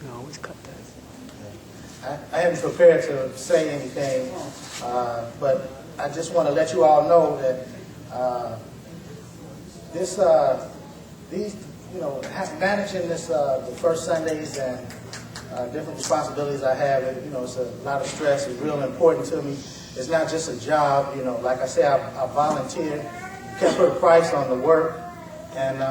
can always cut that. I hadn't prepared to say anything, but I just want to let you all know that managing this the first Sundays and different responsibilities I have, it's a lot of stress. It's real important to me. It's not just a job, like I say, I volunteer. You can't put a price on the work, and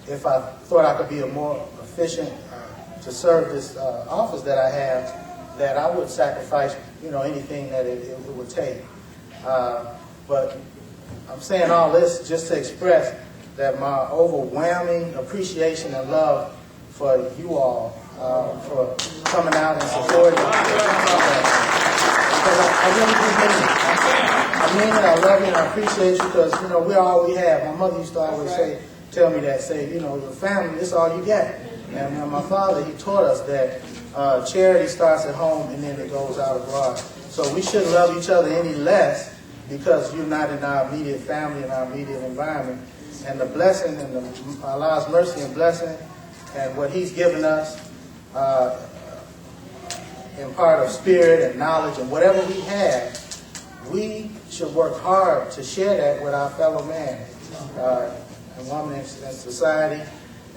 if I thought I could be a more efficient to serve this office that I have, that I would sacrifice, anything that it would take. But I'm saying all this just to express that my overwhelming appreciation and love for you all, for coming out and supporting. Because I really do mean it. I mean it, I love you, and I appreciate you because, we're all we have. My mother used to always tell me that, your family, this is all you got. And my father, he taught us that charity starts at home and then it goes out abroad. So we shouldn't love each other any less because you're not in our immediate family, in our immediate environment. And the blessing and Allah's mercy and blessing and what He's given us in part of spirit and knowledge and whatever we have, we should work hard to share that with our fellow man and woman in society.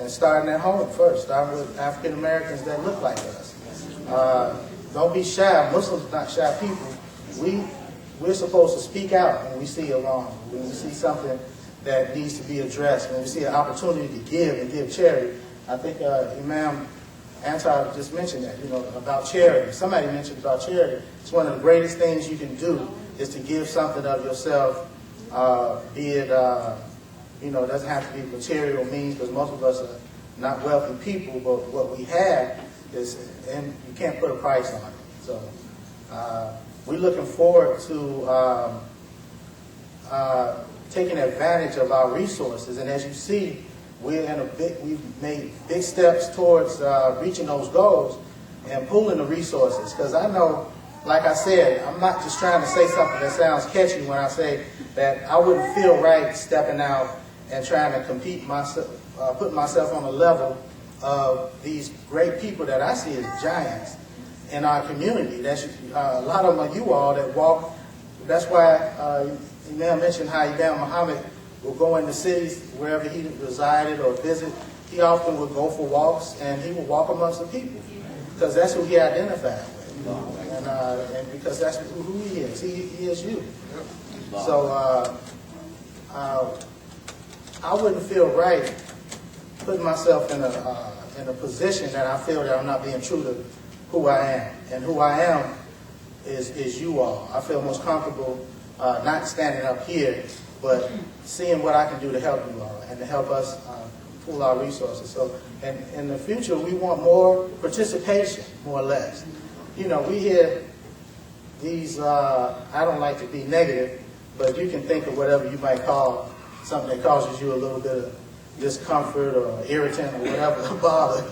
And starting at home first, starting with African Americans that look like us. Don't be shy. Muslims are not shy people. We're supposed to speak out when we see a wrong, when we see something that needs to be addressed, when we see an opportunity to give and give charity. I think Imam Antar just mentioned that, about charity. Somebody mentioned about charity. It's one of the greatest things you can do is to give something of yourself, be it it doesn't have to be material means because most of us are not wealthy people, but what we have is, and you can't put a price on it. So we're looking forward to taking advantage of our resources. And as you see, we've made big steps towards reaching those goals and pooling the resources. Because I know, like I said, I'm not just trying to say something that sounds catchy when I say that I wouldn't feel right stepping out and trying to compete put myself on the level of these great people that I see as giants in our community. That's a lot of them are you all that walk. That's why Imam mentioned how Imam Muhammad will go into cities wherever he resided or visit. He often would go for walks and he would walk amongst the people because that's who he identified with, and because that's who he is. He is you. So. I wouldn't feel right putting myself in a position that I feel that I'm not being true to who I am. And who I am is you all. I feel most comfortable not standing up here, but seeing what I can do to help you all and to help us pool our resources. So in the future, we want more participation, more or less. We hear these, I don't like to be negative, but you can think of whatever you might call something that causes you a little bit of discomfort or irritant or whatever, bother,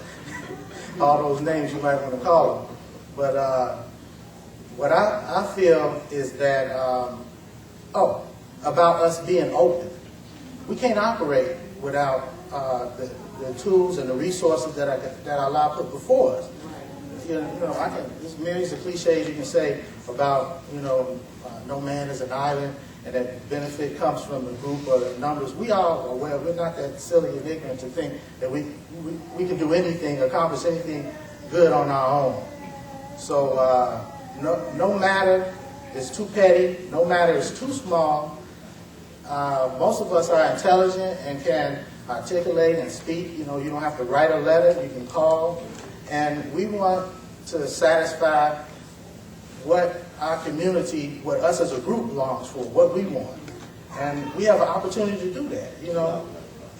all those names you might want to call them. But what I feel is that, about us being open. We can't operate without the tools and the resources that Allah put before us. There's millions of cliches you can say about, no man is an island, and that benefit comes from the group or the numbers. We all are aware. We're not that silly and ignorant to think that we can do anything, accomplish anything good on our own. So no matter it's too petty, no matter it's too small, most of us are intelligent and can articulate and speak. You don't have to write a letter. You can call. And we want to satisfy what our community, what us as a group longs for, what we want. And we have an opportunity to do that.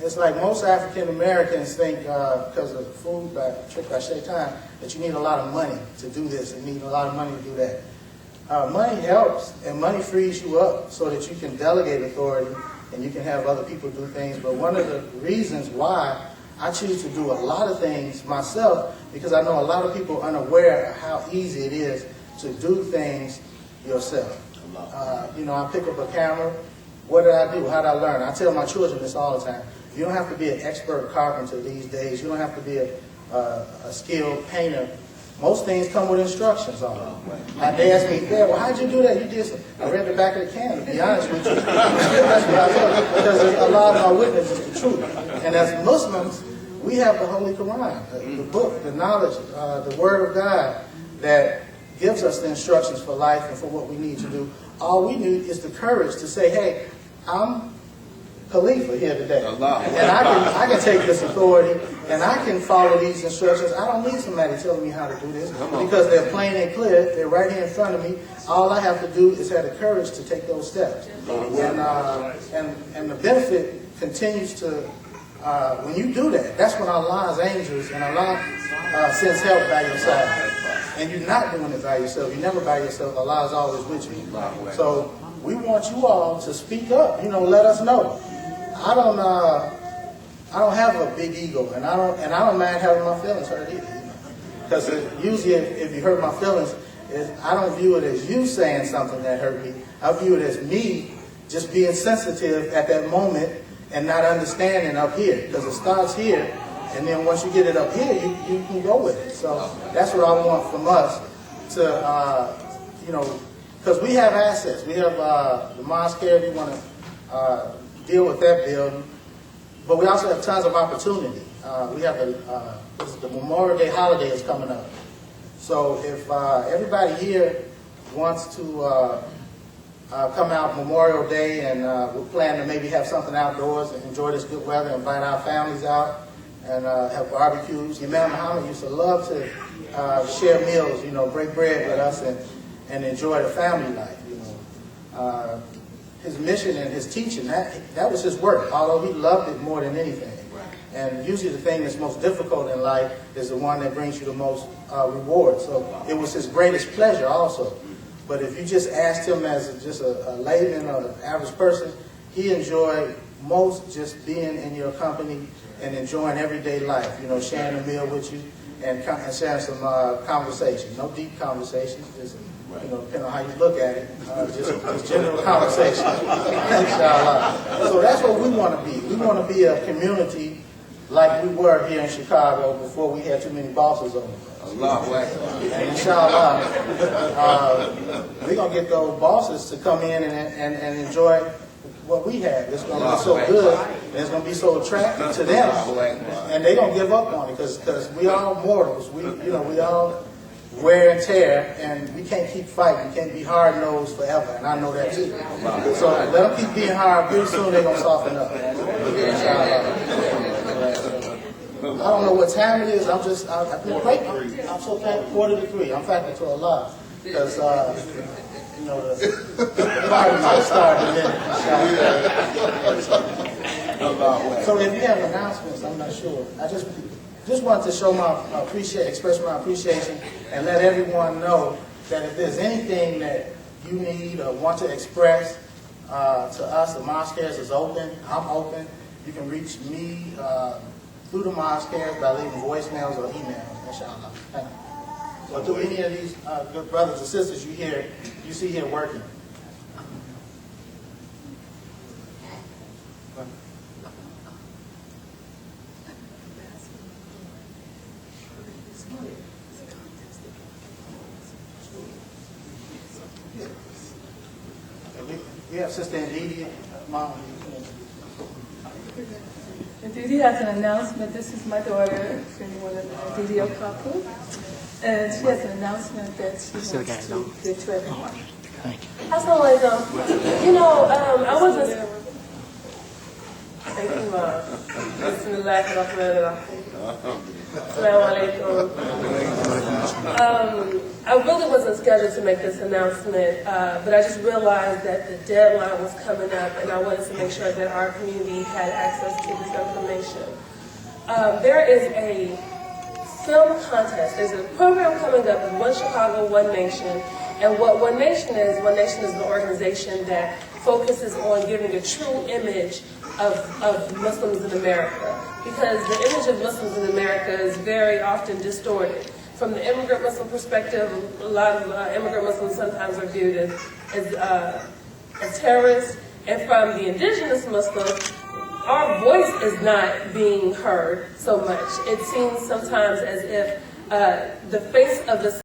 It's like most African Americans think, because of food trick by shaitan, that you need a lot of money to do this and need a lot of money to do that. Money helps, and money frees you up so that you can delegate authority and you can have other people do things. But one of the reasons why I choose to do a lot of things myself, because I know a lot of people are unaware of how easy it is to do things yourself. I pick up a camera. What did I do? How did I learn? I tell my children this all the time. You don't have to be an expert carpenter these days. You don't have to be a a skilled painter, most things come with instructions on them. They ask me, Dad, well, how'd you do that? You did some. I read the back of the can, to be honest with you. That's what I thought, because a lot of our witness is the truth. And as Muslims, we have the Holy Quran, the book, the knowledge, the Word of God that gives us the instructions for life and for what we need to do. All we need is the courage to say, hey, I'm Khalifa here today. And I can take this authority and I can follow these instructions. I don't need somebody telling me how to do this because they're plain and clear. They're right here in front of me. All I have to do is have the courage to take those steps. And the benefit continues to, when you do that, that's when Allah's angels and Allah sends help by your side. And you're not doing it by yourself. You're never by yourself. Allah is always with you. So we want you all to speak up. Let us know. I don't have a big ego, and I don't mind having my feelings hurt either. Because usually, if you hurt my feelings, I don't view it as you saying something that hurt me. I view it as me just being sensitive at that moment and not understanding up here. Because it starts here, and then once you get it up here, you can go with it. So that's what I want from us to, because we have assets. We have the Mosque here. We want to deal with that building, but we also have tons of opportunity. We have the Memorial Day holiday is coming up. So if everybody here wants to come out Memorial Day, and we plan to maybe have something outdoors and enjoy this good weather, invite our families out and have barbecues. Imam Muhammad used to love to share meals, break bread with us and enjoy the family life. His mission and his teaching, that was his work, although he loved it more than anything. And usually the thing that's most difficult in life is the one that brings you the most reward. So it was his greatest pleasure also. But if you just asked him as just a layman or an average person, he enjoyed most just being in your company and enjoying everyday life, sharing a meal with you and sharing some conversation. No deep conversations, just depending on how you look at it, just general conversation. Inshallah. So that's what we want to be. We want to be a community like we were here in Chicago before we had too many bosses on us. And inshallah, we're going to get those bosses to come in and enjoy what we have. It's going to be so good, and it's going to be so attractive to them, and they're going to give up on it because we all mortals. We all wear and tear, and we can't keep fighting. We can't be hard-nosed forever, and I know that too. So let them keep being hard. Pretty soon they're going to soften up. I don't know what time it is. I've been waiting. I'm so thankful. 2:45. I'm thankful to Allah because the party might start in a minute. So if you have announcements, I'm not sure. I just wanted to show express my appreciation and let everyone know that if there's anything that you need or want to express to us, the Mosque is open. I'm open. You can reach me through the Mosque by leaving voicemails or emails, inshallah. Thank you. Or to any of these good brothers and sisters you see here working. We have Sister Ndidi, Mom. Ndidi has an announcement. This is my daughter, if anyone knows Ndidi Okapu. And she has an announcement that she wants to give to everyone. Assalamu alaikum. I wasn't... Thank you, Mom. Bismillahirrahmanirrahim. Assalamu alaikum. I really wasn't scheduled to make this announcement, but I just realized that the deadline was coming up, and I wanted to make sure that our community had access to this information. There is a film contest. There's a program coming up with One Chicago, One Nation. And what One Nation is an organization that focuses on giving a true image of Muslims in America. Because the image of Muslims in America is very often distorted. From the immigrant Muslim perspective, a lot of immigrant Muslims sometimes are viewed as terrorists. And from the indigenous Muslim, our voice is not being heard so much. It seems sometimes as if the face of the